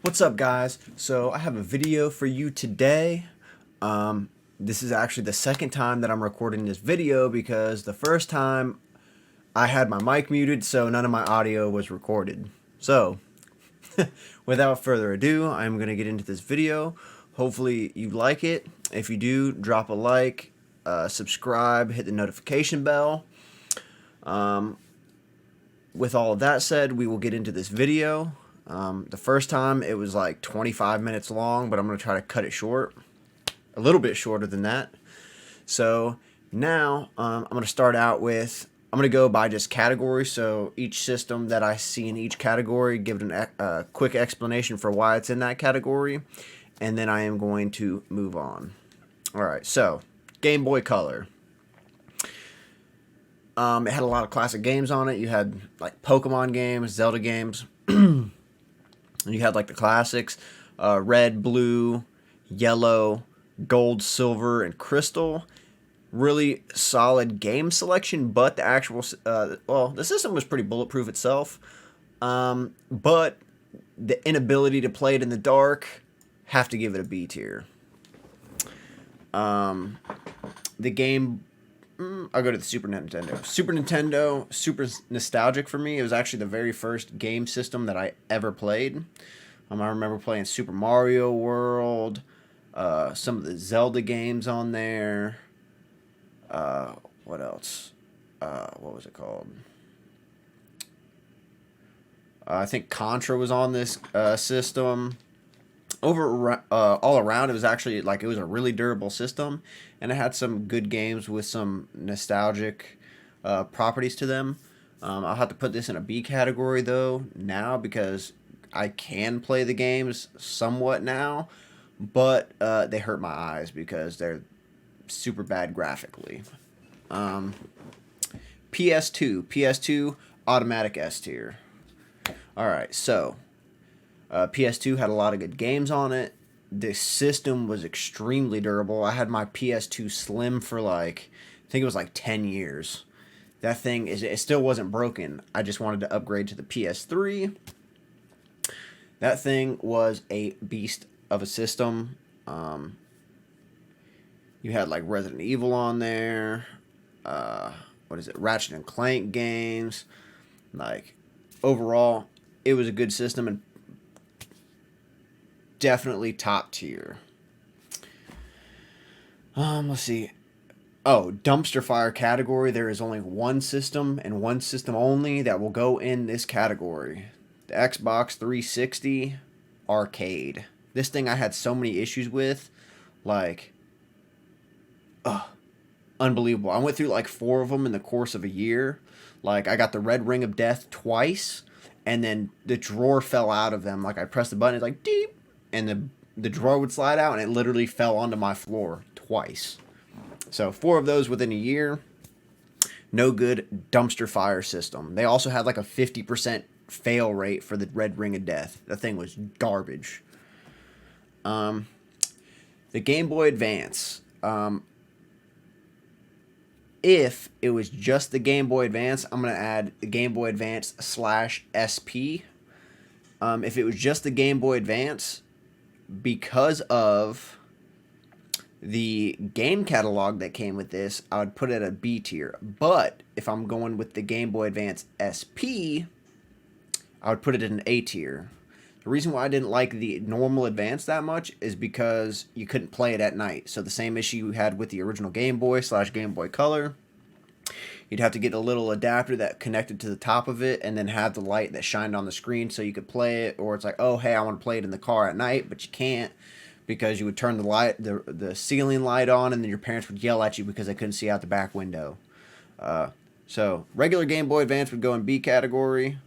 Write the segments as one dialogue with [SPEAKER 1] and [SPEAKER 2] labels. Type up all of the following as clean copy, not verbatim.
[SPEAKER 1] What's up, guys? So I have a video for you today. This is actually the second time that I'm recording this video because the first time I had my mic muted, so none of my audio was recorded. So without further ado, I'm going to get into this video. Hopefully you like it. If you do, drop a like, subscribe, hit the notification bell. With all of that said, we will get into this video. The first time it was like 25 minutes long, but I'm going to try to cut it short. A little bit shorter than that. So now I'm going to start out with, I'm going to go by just category. So each system that I see in each category, give it a quick explanation for why it's in that category. And then I am going to move on. Alright, so Game Boy Color. It had a lot of classic games on it. You had like Pokemon games, Zelda games. You had like the classics, red, blue, yellow, gold, silver, and crystal. Really solid game selection, but the actual, the system was pretty bulletproof itself. But the inability to play it in the dark, have to give it a B tier. The game, I'll go to the Super Nintendo. Super Nintendo, super nostalgic for me. It was actually the very first game system that I ever played. I remember playing Super Mario World, some of the Zelda games on there. What else? What was it called? I think Contra was on this system. All around, it was actually like it was a really durable system, and it had some good games with some nostalgic properties to them. I'll have to put this in a B category though now because I can play the games somewhat now, but they hurt my eyes because they're super bad graphically. PS2 automatic S tier. All right, so. PS2 had a lot of good games on it. The system was extremely durable. I had my PS2 Slim for like, I think it was like 10 years. That thing, it still wasn't broken. I just wanted to upgrade to the PS3. That thing was a beast of a system. You had like Resident Evil on there. What is it? Ratchet and Clank games. Like, overall, it was a good system, and definitely top tier. Let's see. Oh, dumpster fire category. There is only one system and one system only that will go in this category. The Xbox 360 arcade. This thing I had so many issues with. Like, unbelievable. I went through like 4 of them in the course of a year. Like, I got the red ring of death twice, and then the drawer fell out of them. Like, I pressed the button, it's like, deep. And the drawer would slide out, and it literally fell onto my floor twice. So 4 of those within a year. No good dumpster fire system. They also had like a 50% fail rate for the red ring of death. That thing was garbage. The Game Boy Advance. If it was just the Game Boy Advance, I'm going to add the Game Boy Advance /SP. If it was just the Game Boy Advance, because of the game catalog that came with this, I would put it at a B tier. But if I'm going with the Game Boy Advance SP, I would put it in an A tier. The reason why I didn't like the normal Advance that much is because you couldn't play it at night. So the same issue you had with the original Game Boy / Game Boy Color. You'd have to get a little adapter that connected to the top of it and then have the light that shined on the screen so you could play it. Or it's like, oh, hey, I want to play it in the car at night, but you can't because you would turn the ceiling light on, and then your parents would yell at you because they couldn't see out the back window. So regular Game Boy Advance would go in B category,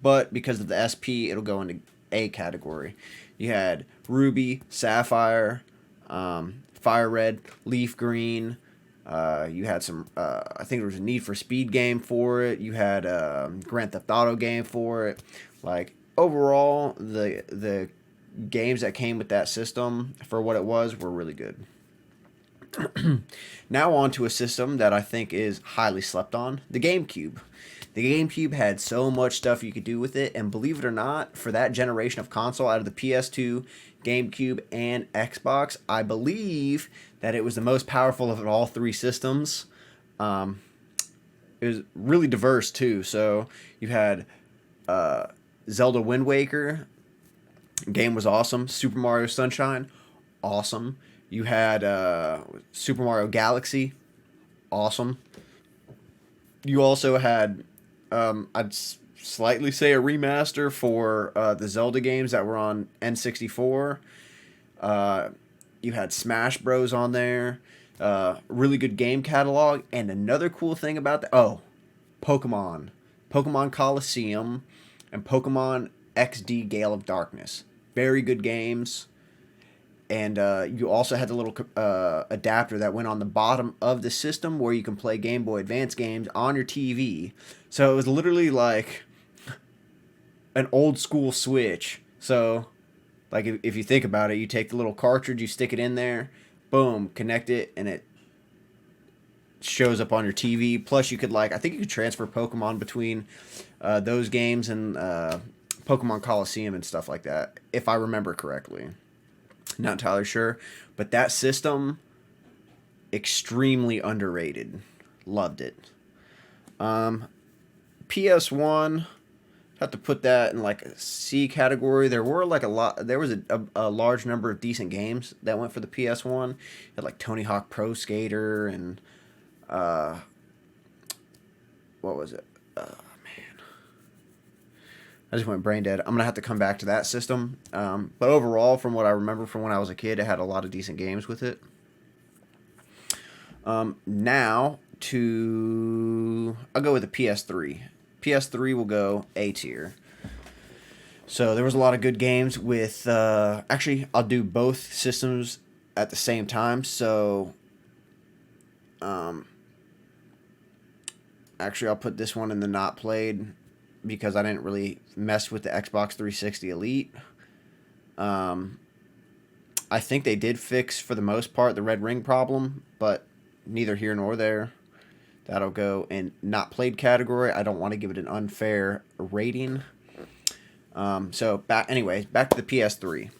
[SPEAKER 1] but because of the SP, it'll go into A category. You had Ruby, Sapphire, Fire Red, Leaf Green. You had some, I think there was a Need for Speed game for it. You had a Grand Theft Auto game for it. Like, overall, the games that came with that system, for what it was, were really good. Now on to a system that I think is highly slept on, the GameCube. The GameCube had so much stuff you could do with it, and believe it or not, for that generation of console, out of the PS2, GameCube, and Xbox, I believe that it was the most powerful of all three systems. Um, it was really diverse too. So you had uh, Zelda Wind Waker, game was awesome. Super Mario Sunshine, awesome. You had Super Mario Galaxy, awesome. You also had, slightly say a remaster for the Zelda games that were on N64. Uh, you had Smash Bros on there. Really good game catalog. And another cool thing about Pokemon. Pokemon Coliseum and Pokemon XD Gale of Darkness. Very good games. And you also had the little adapter that went on the bottom of the system where you can play Game Boy Advance games on your TV. So it was literally like an old school Switch. So, like, if you think about it, you take the little cartridge, you stick it in there, boom, connect it, and it shows up on your TV. Plus, you could, like, I think you could transfer Pokemon between those games and Pokemon Coliseum and stuff like that, if I remember correctly. Not entirely sure, but that system, extremely underrated. Loved it. PS1, have to put that in like a C category. There were like a lot. There was a large number of decent games that went for the PS1. You had like Tony Hawk Pro Skater and what was it? I just went brain dead. I'm gonna have to come back to that system. But overall, from what I remember from when I was a kid, it had a lot of decent games with it. Now I'll go with the PS3. PS3 will go A tier. So there was a lot of good games with. Actually, I'll do both systems at the same time. So, actually, I'll put this one in the not played, because I didn't really mess with the Xbox 360 Elite. I think they did fix, for the most part, the red ring problem, but neither here nor there. That'll go in not played category. I don't want to give it an unfair rating. Back to the PS3.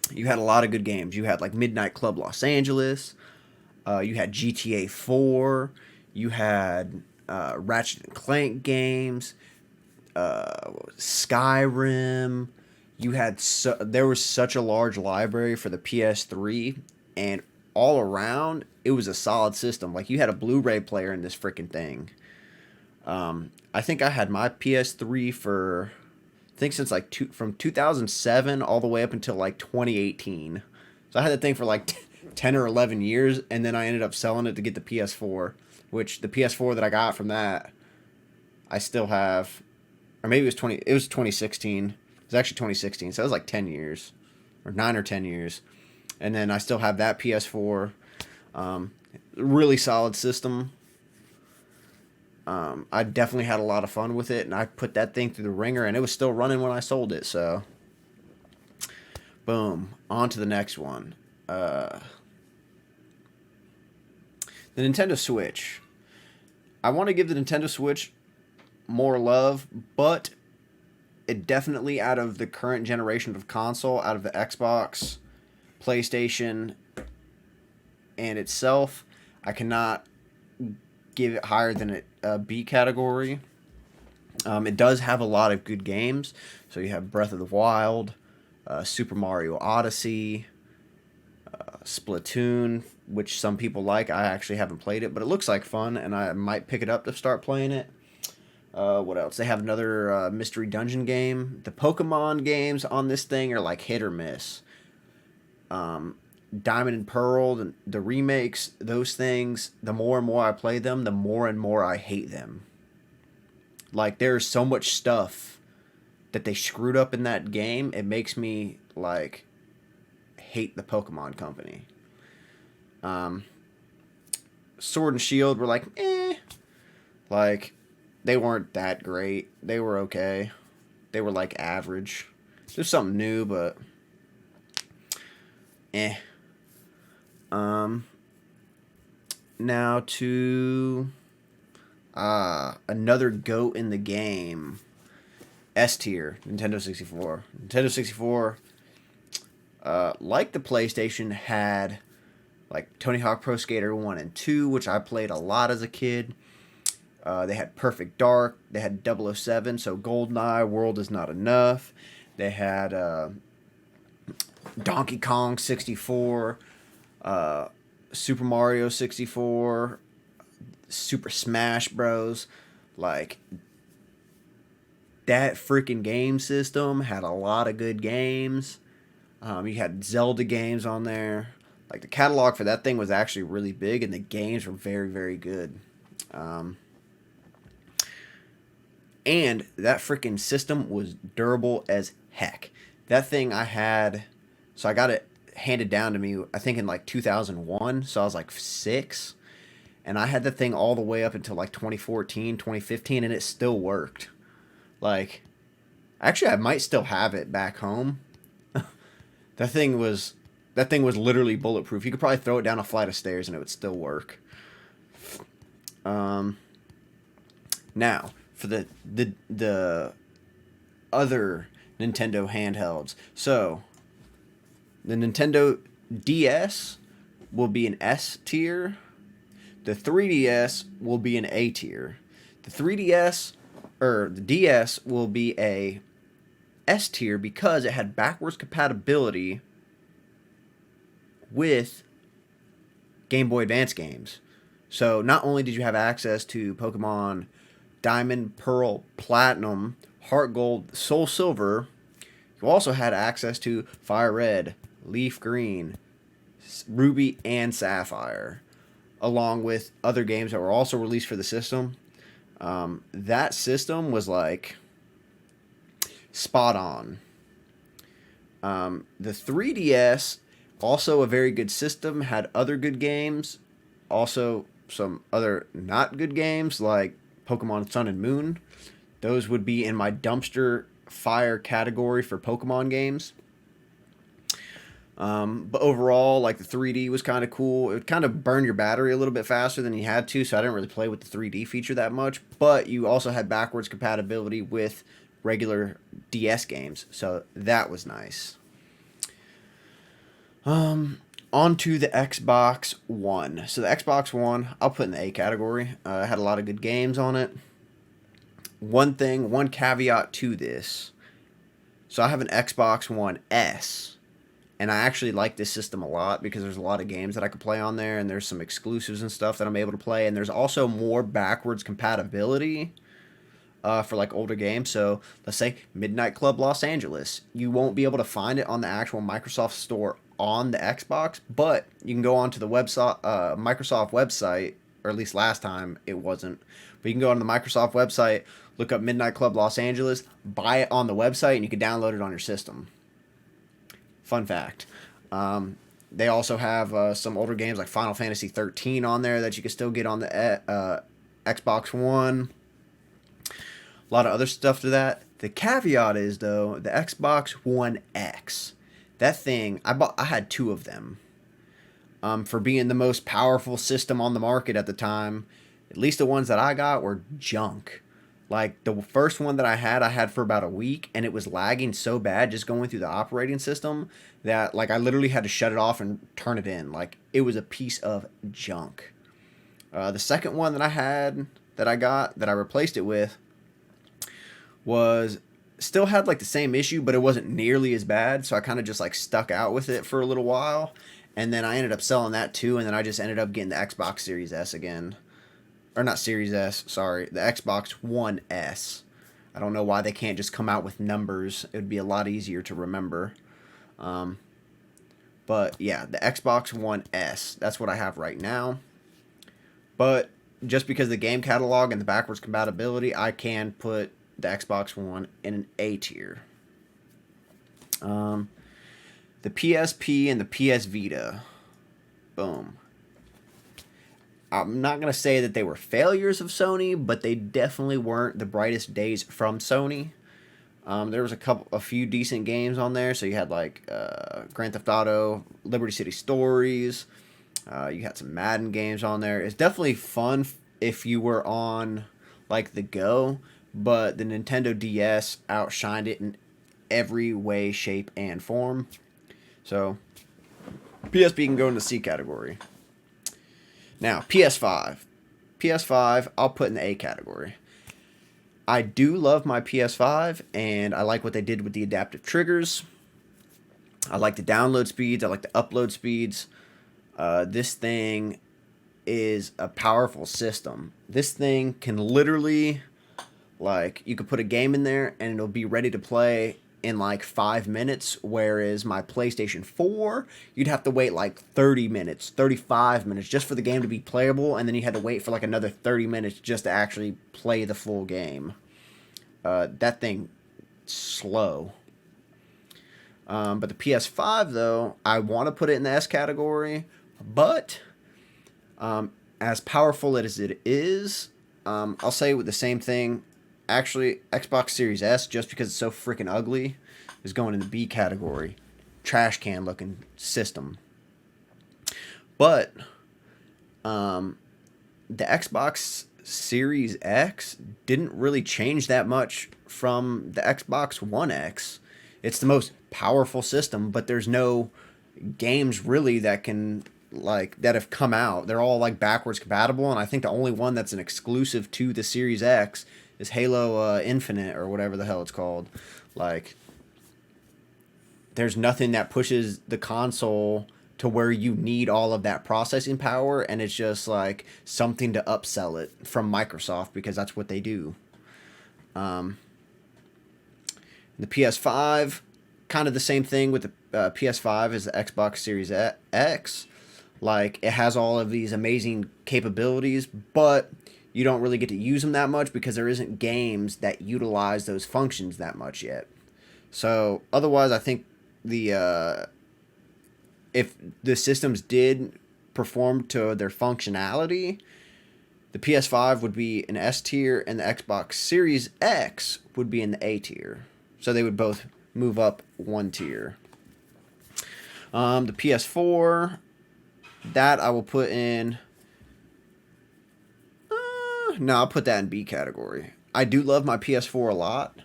[SPEAKER 1] You had a lot of good games. You had like Midnight Club Los Angeles. You had GTA 4. You had Ratchet and Clank games. Skyrim. There was such a large library for the PS3, and all around it was a solid system. Like, you had a Blu-ray player in this freaking thing. I think I had my PS3 for, I think since like from 2007 all the way up until like 2018. So I had that thing for like 10 or 11 years, and then I ended up selling it to get the PS4, which the PS4 that I got from that I still have. Or maybe it was 2016. It was actually 2016, so it was like 10 years. Or 9 or 10 years. And then I still have that PS4. Really solid system. I definitely had a lot of fun with it, and I put that thing through the ringer, and it was still running when I sold it, so. Boom. On to the next one. The Nintendo Switch. I want to give the Nintendo Switch more love, but it definitely, out of the current generation of console, out of the Xbox, PlayStation, and itself, I cannot give it higher than a B category. It does have a lot of good games. So you have Breath of the Wild, Super Mario Odyssey, Splatoon, which some people like. I actually haven't played it, but it looks like fun, and I might pick it up to start playing it. What else? They have another mystery dungeon game. The Pokemon games on this thing are like hit or miss. Diamond and Pearl, the remakes, those things, the more and more I play them, the more and more I hate them. Like, there's so much stuff that they screwed up in that game, it makes me, like, hate the Pokemon company. Sword and Shield were like, eh. Like, they weren't that great. They were okay. They were, like, average. There's something new, but eh. Now to, Another GOAT in the game. S tier, Nintendo 64. Nintendo 64, like the PlayStation, had like Tony Hawk Pro Skater 1 and 2, which I played a lot as a kid. They had Perfect Dark. They had 007, so GoldenEye, World Is Not Enough. They had Donkey Kong 64, Super Mario 64, Super Smash Bros. Like, that freaking game system had a lot of good games. You had Zelda games on there. Like, the catalog for that thing was actually really big, and the games were very, very good. And that freaking system was durable as heck. That thing I had, so I got it handed down to me, I think in like 2001, so I was like 6. And I had that thing all the way up until like 2014, 2015, and it still worked. Like, actually, I might still have it back home. That thing was literally bulletproof. You could probably throw it down a flight of stairs and it would still work. Now for the other Nintendo handhelds. So the Nintendo DS will be an S tier. The 3DS will be an A tier. The 3DS or the DS will be a S tier because it had backwards compatibility with Game Boy Advance games. So not only did you have access to Pokemon Diamond, Pearl, Platinum, Heart Gold, Soul Silver, you also had access to Fire Red, Leaf Green, Ruby, and Sapphire, along with other games that were also released for the system. That system was like spot on. The 3DS, also a very good system, had other good games, also some other not good games like Pokemon Sun and Moon. Those would be in my dumpster fire category for Pokemon games. But overall, like, the 3D was kind of cool. It would kind of burn your battery a little bit faster than you had to, so I didn't really play with the 3D feature that much. But you also had backwards compatibility with regular DS games, so that was nice. Onto the Xbox One. So the Xbox One, I'll put in the A category. It had a lot of good games on it. One caveat to this. So I have an Xbox One S, and I actually like this system a lot because there's a lot of games that I could play on there, and there's some exclusives and stuff that I'm able to play, and there's also more backwards compatibility for like older games. So let's say Midnight Club Los Angeles. You won't be able to find it on the actual Microsoft Store on the Xbox, but you can go onto the website, Microsoft website, or at least last time it wasn't. But you can go on the Microsoft website, look up Midnight Club Los Angeles, buy it on the website, and you can download it on your system. Fun fact. They also have some older games like Final Fantasy 13 on there that you can still get on the Xbox One. A lot of other stuff to that. The caveat is, though, the Xbox One X. That thing, I had 2 of them. For being the most powerful system on the market at the time, at least the ones that I got were junk. Like, the first one that I had for about a week, and it was lagging so bad just going through the operating system that, like, I literally had to shut it off and turn it in. Like, it was a piece of junk. The second one that I replaced it with, was still had like the same issue, but it wasn't nearly as bad, so I kind of just like stuck out with it for a little while, and then I ended up selling that too, and then I just ended up getting the Xbox Series S again. Or not Series S, sorry, the Xbox One S. I don't know why they can't just come out with numbers. It would be a lot easier to remember. But yeah, the Xbox One S, that's what I have right now. But just because of the game catalog and the backwards compatibility, I can put the Xbox One in an A tier. The PSP and the PS Vita. Boom. I'm not going to say that they were failures of Sony, but they definitely weren't the brightest days from Sony. There was a few decent games on there. So you had like Grand Theft Auto, Liberty City Stories. You had some Madden games on there. It's definitely fun if you were on like the go, but the Nintendo DS outshined it in every way, shape, and form. So PSP can go in the C category. Now, PS5. PS5, I'll put in the A category. I do love my PS5, and I like what they did with the adaptive triggers. I like the download speeds. I like the upload speeds. This thing is a powerful system. This thing can literally, like, you could put a game in there, and it'll be ready to play in like 5 minutes, whereas my PlayStation 4, you'd have to wait like 30 minutes, 35 minutes just for the game to be playable, and then you had to wait for like another 30 minutes just to actually play the full game. That thing, slow. But the PS5, though, I want to put it in the S category, but as powerful as it is, I'll say with the same thing. Actually, Xbox Series S, just because it's so freaking ugly, is going in the B category. Trash can looking system. But the Xbox Series X didn't really change that much from the Xbox One X. It's the most powerful system, but there's no games really that can that have come out. They're all like backwards compatible, and I think the only one that's an exclusive to the Series X is Halo Infinite or whatever the hell it's called. Like, there's nothing that pushes the console to where you need all of that processing power, and it's just like something to upsell it from Microsoft because that's what they do. The PS5, kind of the same thing with the PS5 as the Xbox Series X. Like, it has all of these amazing capabilities, but you don't really get to use them that much because there isn't games that utilize those functions that much yet. So otherwise, I think the if the systems did perform to their functionality, the PS5 would be an S tier and the Xbox Series X would be in the A tier. So they would both move up one tier. The PS4, that I will put in. No, I'll put that in B category. I do love my PS4 a lot.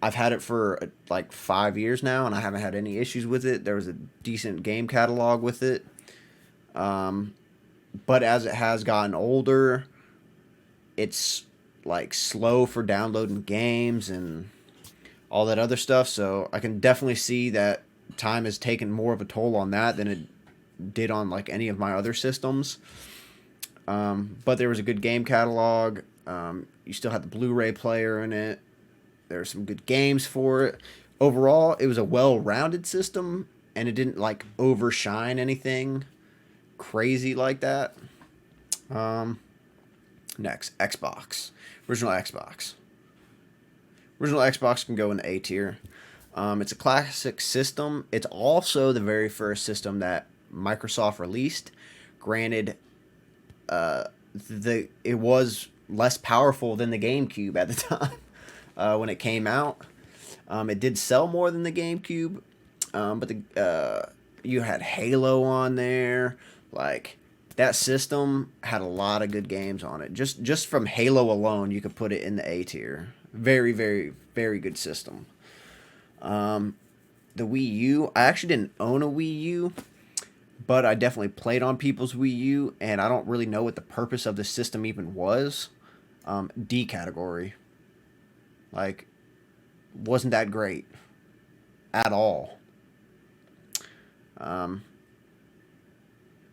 [SPEAKER 1] I've had it for like 5 years now, and I haven't had any issues with it. There was a decent game catalog with it. But as it has gotten older, it's like slow for downloading games and all that other stuff. So I can definitely see that time has taken more of a toll on that than it did on like any of my other systems. But there was a good game catalog. You still had the Blu-ray player in it. There's some good games for it. Overall, it was a well-rounded system, and it didn't like overshine anything crazy like that. Next, Xbox. Original Xbox. Original Xbox can go in the A tier. It's a classic system. It's also the very first system that Microsoft released. Granted, it was less powerful than the GameCube at the time when it came out. It did sell more than the GameCube, but you had Halo on there. Like, that system had a lot of good games on it. Just from Halo alone, you could put it in the A tier. Very, very, very good system. The Wii U, I actually didn't own a Wii U, but I definitely played on people's Wii U, and I don't really know what the purpose of the system even was. D category. Like, wasn't that great at all.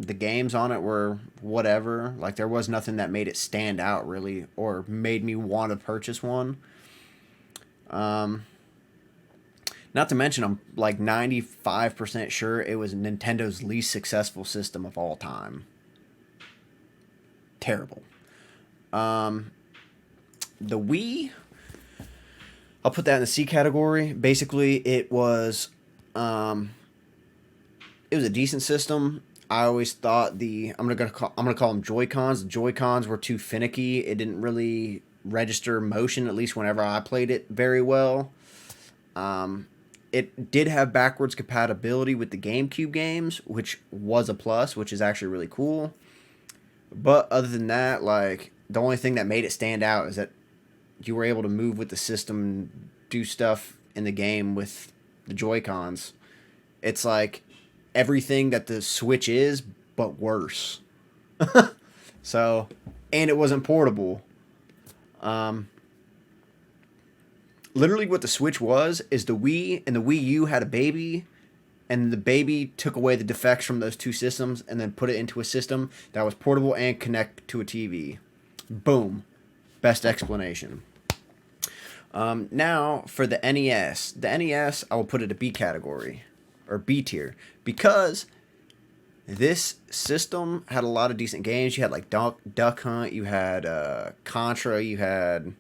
[SPEAKER 1] The games on it were whatever. Like, there was nothing that made it stand out, really, or made me want to purchase one. Not to mention, I'm like 95% sure it was Nintendo's least successful system of all time. Terrible. The Wii, I'll put that in the C category. Basically, it was a decent system. I always thought I'm gonna call them Joy-Cons. The Joy-Cons were too finicky. It didn't really register motion, at least whenever I played it, very well. It did have backwards compatibility with the GameCube games, which was a plus, which is actually really cool. But other than that, like the only thing that made it stand out is that you were able to move with the system, do stuff in the game with the Joy Cons. It's like everything that the Switch is, but worse. So, and it wasn't portable. Um, Literally, what the Switch was is the Wii and the Wii U had a baby, and the baby took away the defects from those two systems and then put it into a system that was portable and connect to a TV. Boom. Best explanation. Now for the NES. The NES, I will put it a B category or B tier because this system had a lot of decent games. You had like Duck Hunt, you had Contra, you had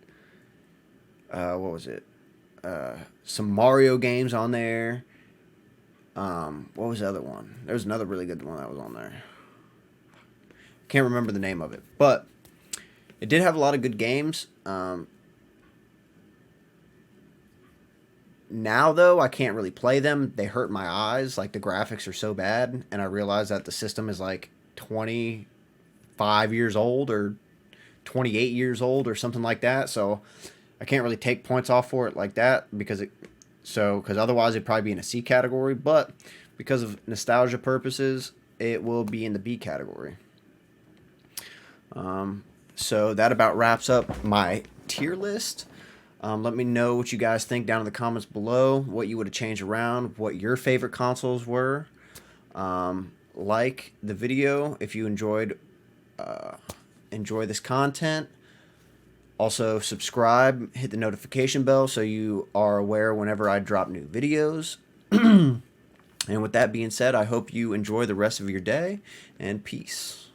[SPEAKER 1] what was it? Some Mario games on there. What was the other one? There was another really good one that was on there. Can't remember the name of it, but it did have a lot of good games. Now though, I can't really play them. They hurt my eyes. Like the graphics are so bad, and I realize that the system is like 25 years old or 28 years old or something like that. So I can't really take points off for it like that because otherwise it'd probably be in a C category. But because of nostalgia purposes, it will be in the B category. So that about wraps up my tier list. Let me know what you guys think down in the comments below, what you would have changed around, what your favorite consoles were. Like the video if you enjoy this content. Also subscribe, hit the notification bell so you are aware whenever I drop new videos. And with that being said, I hope you enjoy the rest of your day, and peace.